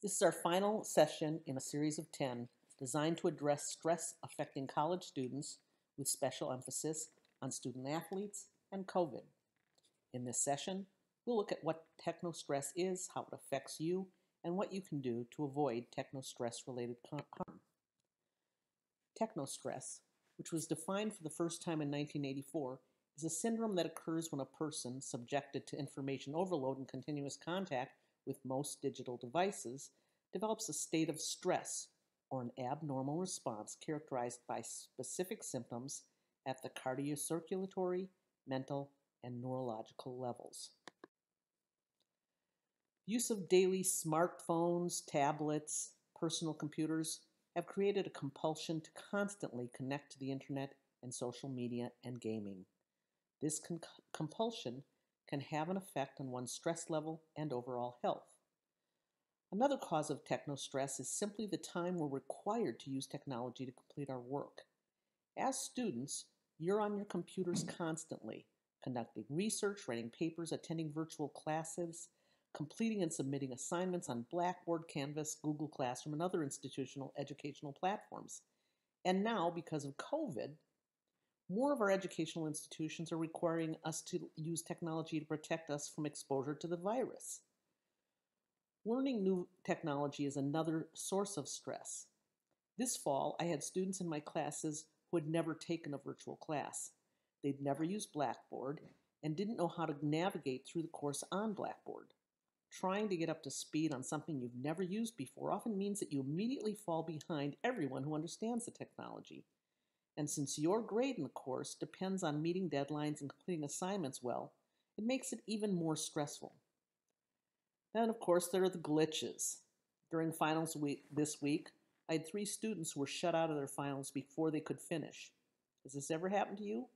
This is our final session in a series of 10 designed to address stress affecting college students with special emphasis on student athletes and COVID. In this session, we'll look at what techno stress is, how it affects you, and what you can do to avoid techno stress related harm. Techno stress, which was defined for the first time in 1984, is a syndrome that occurs when a person subjected to information overload and continuous contact with most digital devices develops a state of stress or an abnormal response characterized by specific symptoms at the cardiocirculatory, mental, and neurological levels. Use of daily smartphones, tablets, personal computers have created a compulsion to constantly connect to the internet and social media and gaming. This compulsion can have an effect on one's stress level and overall health. Another cause of techno stress is simply the time we're required to use technology to complete our work. As students, you're on your computers constantly, conducting research, writing papers, attending virtual classes, completing and submitting assignments on Blackboard, Canvas, Google Classroom, and other institutional educational platforms. And now, because of COVID, more of our educational institutions are requiring us to use technology to protect us from exposure to the virus. Learning new technology is another source of stress. This fall, I had students in my classes who had never taken a virtual class. They'd never used Blackboard and didn't know how to navigate through the course on Blackboard. Trying to get up to speed on something you've never used before often means that you immediately fall behind everyone who understands the technology. And since your grade in the course depends on meeting deadlines and completing assignments well, it makes it even more stressful. Then, of course, there are the glitches. During finals week this week, I had 3 students who were shut out of their finals before they could finish. Has this ever happened to you?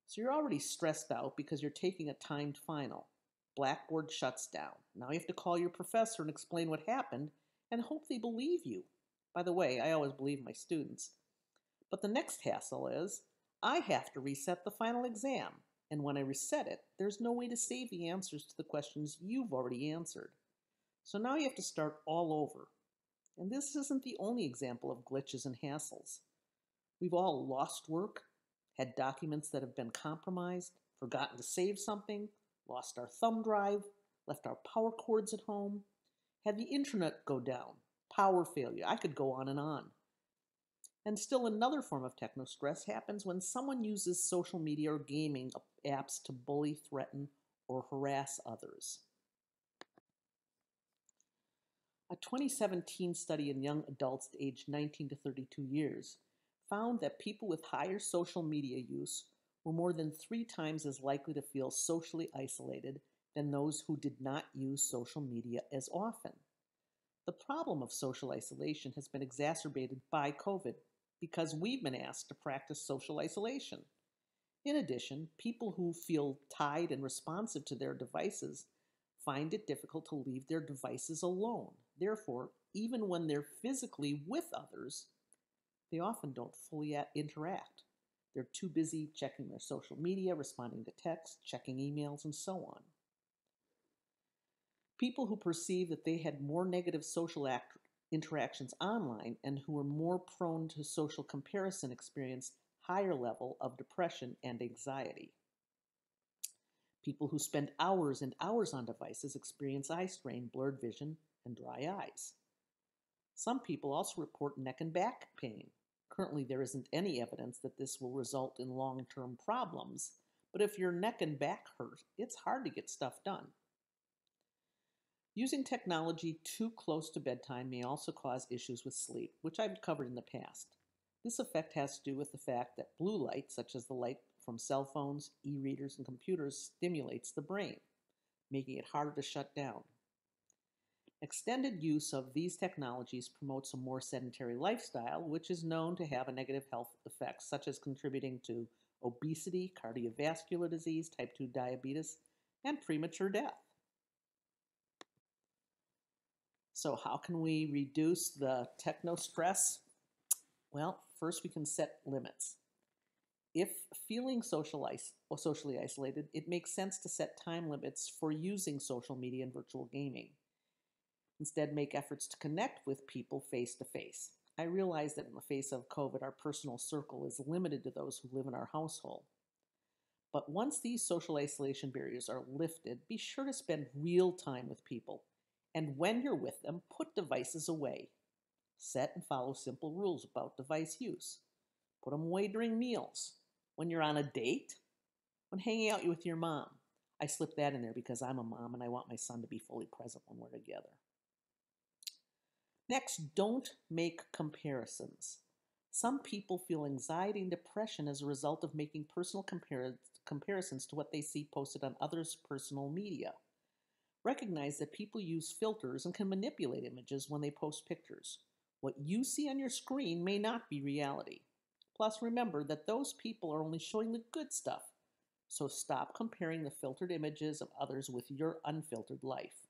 So you're already stressed out because you're taking a timed final. Blackboard shuts down. Now you have to call your professor and explain what happened and hope they believe you. By the way, I always believe my students. But the next hassle is I have to reset the final exam. And when I reset it, there's no way to save the answers to the questions you've already answered. So now you have to start all over. And this isn't the only example of glitches and hassles. We've all lost work, had documents that have been compromised, forgotten to save something, lost our thumb drive, left our power cords at home, had the internet go down, power failure. I could go on and on. And still another form of techno stress happens when someone uses social media or gaming apps to bully, threaten, or harass others. A 2017 study in young adults aged 19 to 32 years found that people with higher social media use were more than 3 times as likely to feel socially isolated than those who did not use social media as often. The problem of social isolation has been exacerbated by COVID because we've been asked to practice social isolation. In addition, people who feel tied and responsive to their devices find it difficult to leave their devices alone. Therefore, even when they're physically with others, they often don't fully interact. They're too busy checking their social media, responding to texts, checking emails, and so on. People who perceive that they had more negative social interactions online and who were more prone to social comparison experienced higher level of depression and anxiety. People who spend hours and hours on devices experience eye strain, blurred vision, and dry eyes. Some people also report neck and back pain. Currently, there isn't any evidence that this will result in long-term problems, but if your neck and back hurt, it's hard to get stuff done. Using technology too close to bedtime may also cause issues with sleep, which I've covered in the past. This effect has to do with the fact that blue light, such as the light from cell phones, e-readers, and computers, stimulates the brain, making it harder to shut down. Extended use of these technologies promotes a more sedentary lifestyle, which is known to have a negative health effects, such as contributing to obesity, cardiovascular disease, type 2 diabetes, and premature death. So how can we reduce the techno stress? Well, first we can set limits. If feeling socially isolated, it makes sense to set time limits for using social media and virtual gaming. Instead, make efforts to connect with people face to face. I realize that in the face of COVID, our personal circle is limited to those who live in our household. But once these social isolation barriers are lifted, be sure to spend real time with people. And when you're with them, put devices away. Set and follow simple rules about device use. Put them away during meals. When you're on a date, when hanging out with your mom. I slip that in there because I'm a mom and I want my son to be fully present when we're together. Next, don't make comparisons. Some people feel anxiety and depression as a result of making personal comparisons to what they see posted on others' personal media. Recognize that people use filters and can manipulate images when they post pictures. What you see on your screen may not be reality. Plus, remember that those people are only showing the good stuff. So stop comparing the filtered images of others with your unfiltered life.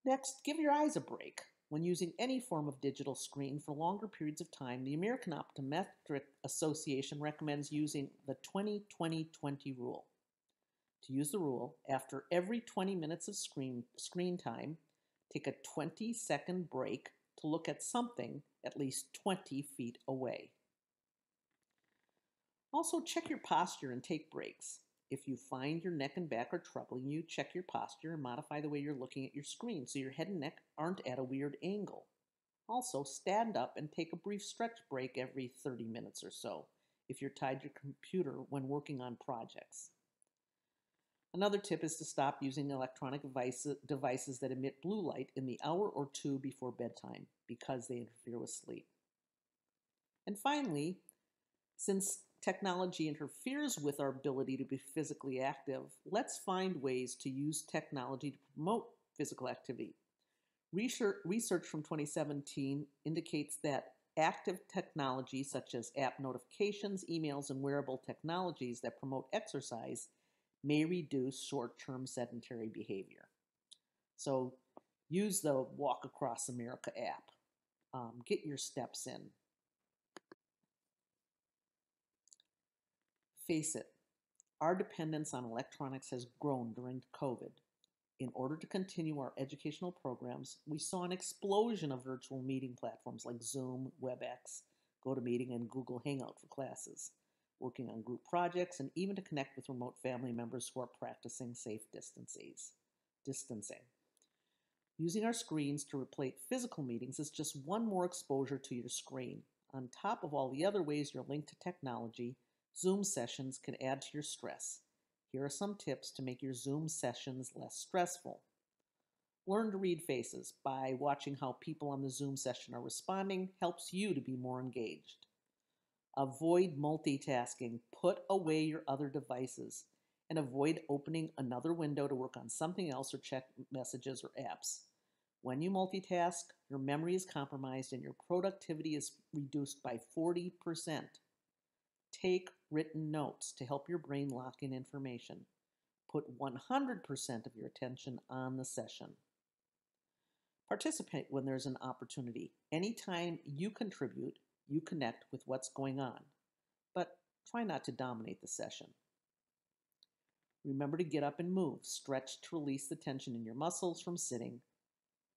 Next, give your eyes a break. When using any form of digital screen for longer periods of time, the American Optometric Association recommends using the 20-20-20 rule. To use the rule, after every 20 minutes of screen time, take a 20-second break to look at something at least 20 feet away. Also, check your posture and take breaks. If you find your neck and back are troubling you, check your posture and modify the way you're looking at your screen so your head and neck aren't at a weird angle. Also, stand up and take a brief stretch break every 30 minutes or so if you're tied to your computer when working on projects. Another tip is to stop using electronic devices that emit blue light in the hour or two before bedtime because they interfere with sleep. And finally, since technology interferes with our ability to be physically active, let's find ways to use technology to promote physical activity. Research from 2017 indicates that active technology such as app notifications, emails, and wearable technologies that promote exercise may reduce short-term sedentary behavior. So use the Walk Across America app. Get your steps in. Face it, our dependence on electronics has grown during COVID. In order to continue our educational programs, we saw an explosion of virtual meeting platforms like Zoom, WebEx, GoToMeeting, and Google Hangout for classes, working on group projects, and even to connect with remote family members who are practicing safe distancing. Using our screens to replace physical meetings is just one more exposure to your screen. On top of all the other ways you're linked to technology, Zoom sessions can add to your stress. Here are some tips to make your Zoom sessions less stressful. Learn to read faces. By watching how people on the Zoom session are responding helps you to be more engaged. Avoid multitasking. Put away your other devices and avoid opening another window to work on something else or check messages or apps. When you multitask, your memory is compromised and your productivity is reduced by 40%. Take written notes to help your brain lock in information. Put 100% of your attention on the session. Participate when there's an opportunity. Anytime you contribute, you connect with what's going on, but try not to dominate the session. Remember to get up and move. Stretch to release the tension in your muscles from sitting,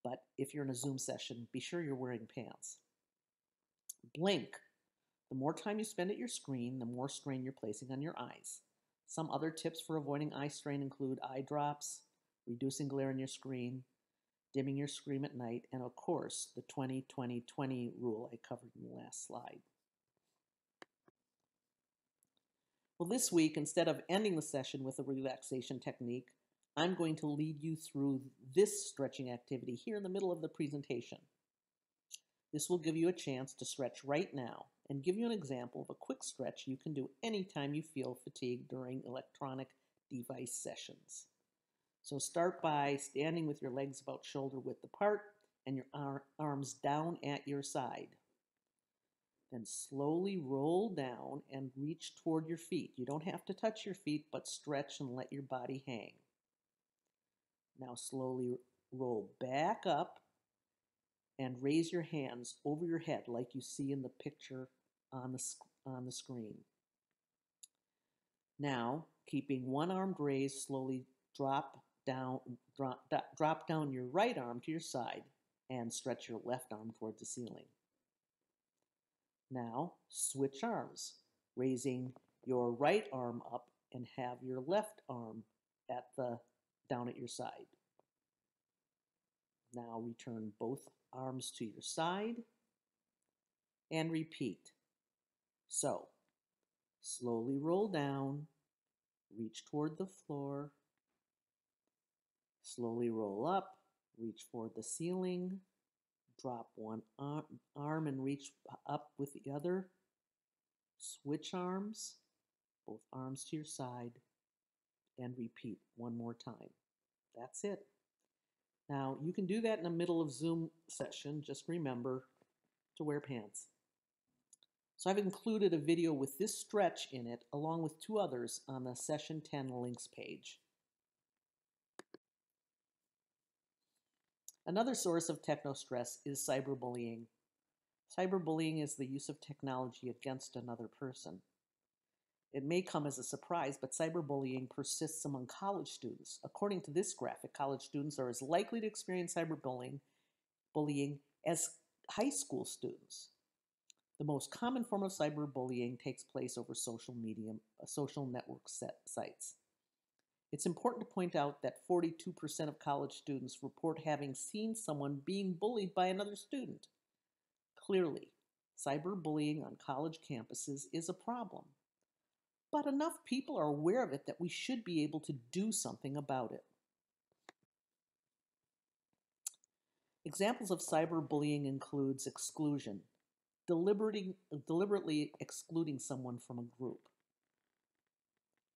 but if you're in a Zoom session, be sure you're wearing pants. Blink. The more time you spend at your screen, the more strain you're placing on your eyes. Some other tips for avoiding eye strain include eye drops, reducing glare on your screen, dimming your screen at night, and of course, the 20-20-20 rule I covered in the last slide. Well, this week, instead of ending the session with a relaxation technique, I'm going to lead you through this stretching activity here in the middle of the presentation. This will give you a chance to stretch right now and give you an example of a quick stretch you can do anytime you feel fatigued during electronic device sessions. So start by standing with your legs about shoulder width apart and your arms down at your side. Then slowly roll down and reach toward your feet. You don't have to touch your feet, but stretch and let your body hang. Now slowly roll back up and raise your hands over your head like you see in the picture on the screen. Now, keeping one arm raised, slowly drop drop down your right arm to your side and stretch your left arm towards the ceiling. Now, switch arms, raising your right arm up and have your left arm down at your side. Now return both arms to your side and repeat. So, slowly roll down, reach toward the floor, slowly roll up, reach for the ceiling, drop one arm and reach up with the other, switch arms, both arms to your side, and repeat one more time. That's it. Now, you can do that in the middle of Zoom session. Just remember to wear pants. So I've included a video with this stretch in it, along with 2 others on the Session 10 links page. Another source of techno stress is cyberbullying. Cyberbullying is the use of technology against another person. It may come as a surprise, but cyberbullying persists among college students. According to this graphic, college students are as likely to experience cyberbullying as high school students. The most common form of cyberbullying takes place over social network sites. It's important to point out that 42% of college students report having seen someone being bullied by another student. Clearly, cyberbullying on college campuses is a problem. But enough people are aware of it that we should be able to do something about it. Examples of cyberbullying includes exclusion, deliberately excluding someone from a group.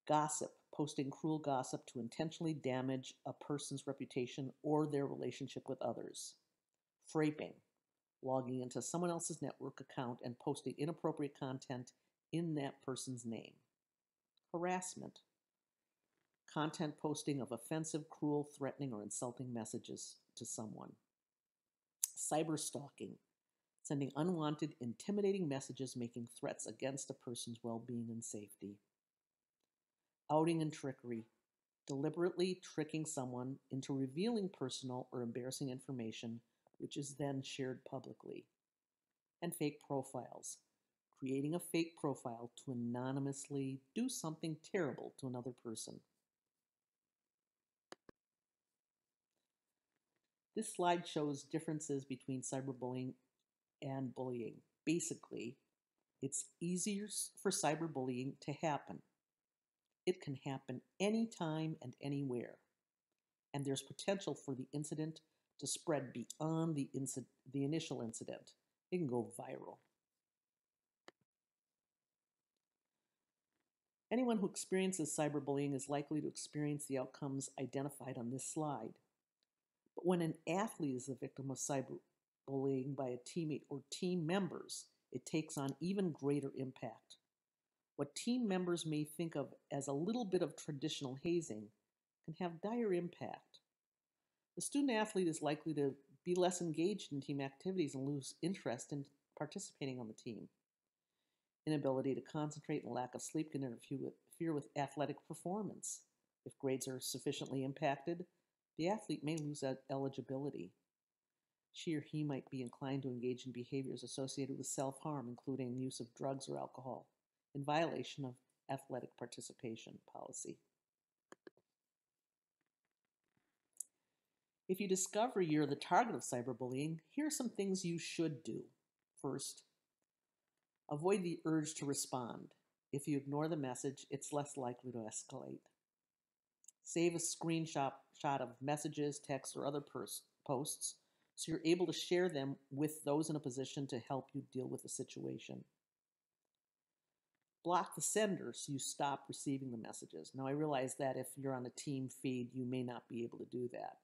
Gossip, posting cruel gossip to intentionally damage a person's reputation or their relationship with others. Fraping, logging into someone else's network account and posting inappropriate content in that person's name. Harassment, content posting of offensive, cruel, threatening, or insulting messages to someone. Cyberstalking, sending unwanted, intimidating messages making threats against a person's well-being and safety. Outing and trickery, deliberately tricking someone into revealing personal or embarrassing information, which is then shared publicly. And fake profiles, creating a fake profile to anonymously do something terrible to another person. This slide shows differences between cyberbullying and bullying. Basically, it's easier for cyberbullying to happen. It can happen anytime and anywhere. And there's potential for the incident to spread beyond the initial incident. It can go viral. Anyone who experiences cyberbullying is likely to experience the outcomes identified on this slide. But when an athlete is the victim of cyberbullying by a teammate or team members, it takes on even greater impact. What team members may think of as a little bit of traditional hazing can have dire impact. The student athlete is likely to be less engaged in team activities and lose interest in participating on the team. Inability to concentrate and lack of sleep can interfere with athletic performance. If grades are sufficiently impacted, the athlete may lose eligibility. She or he might be inclined to engage in behaviors associated with self-harm, including use of drugs or alcohol, in violation of athletic participation policy. If you discover you're the target of cyberbullying, here are some things you should do. First, avoid the urge to respond. If you ignore the message, it's less likely to escalate. Save a screenshot of messages, texts, or other posts so you're able to share them with those in a position to help you deal with the situation. Block the sender so you stop receiving the messages. Now, I realize that if you're on a team feed, you may not be able to do that.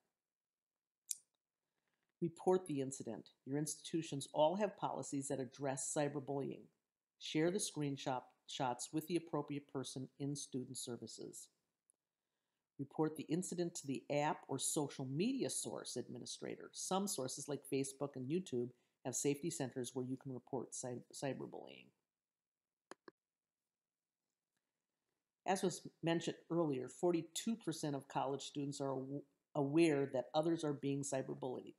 Report the incident. Your institutions all have policies that address cyberbullying. Share the screenshots with the appropriate person in student services. Report the incident to the app or social media source administrator. Some sources like Facebook and YouTube have safety centers where you can report cyberbullying. As was mentioned earlier, 42% of college students are aware that others are being cyberbullied.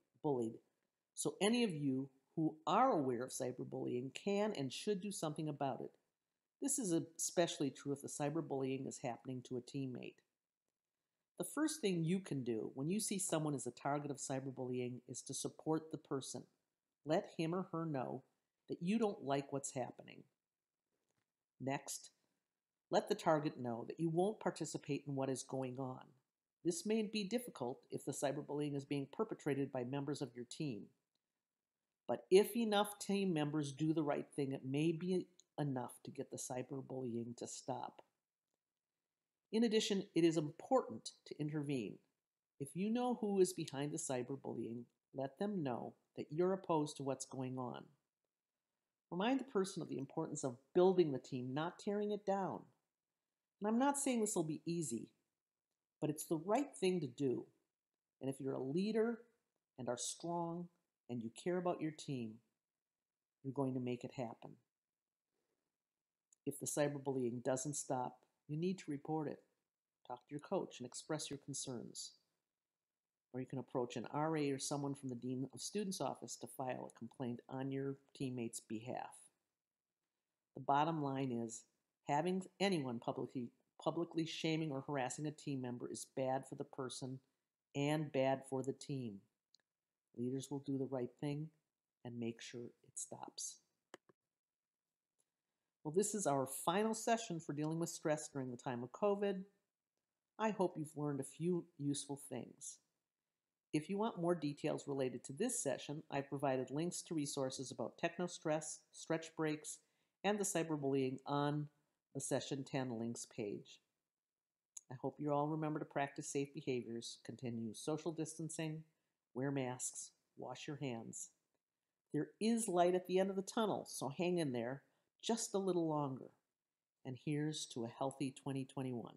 So any of you who are aware of cyberbullying can and should do something about it. This is especially true if the cyberbullying is happening to a teammate. The first thing you can do when you see someone as a target of cyberbullying is to support the person. Let him or her know that you don't like what's happening. Next, let the target know that you won't participate in what is going on. This may be difficult if the cyberbullying is being perpetrated by members of your team. But if enough team members do the right thing, it may be enough to get the cyberbullying to stop. In addition, it is important to intervene. If you know who is behind the cyberbullying, let them know that you're opposed to what's going on. Remind the person of the importance of building the team, not tearing it down. And I'm not saying this will be easy, but it's the right thing to do. And if you're a leader and are strong and you care about your team, you're going to make it happen. If the cyberbullying doesn't stop, you need to report it. Talk to your coach and express your concerns. Or you can approach an RA or someone from the Dean of Students' office to file a complaint on your teammate's behalf. The bottom line is, having anyone publicly shaming or harassing a team member is bad for the person and bad for the team. Leaders will do the right thing and make sure it stops. Well, this is our final session for dealing with stress during the time of COVID. I hope you've learned a few useful things. If you want more details related to this session, I've provided links to resources about Techno Stress, stretch breaks, and the cyberbullying on the Session 10 links page. I hope you all remember to practice safe behaviors, continue social distancing, wear masks, wash your hands. There is light at the end of the tunnel, so hang in there just a little longer. And here's to a healthy 2021.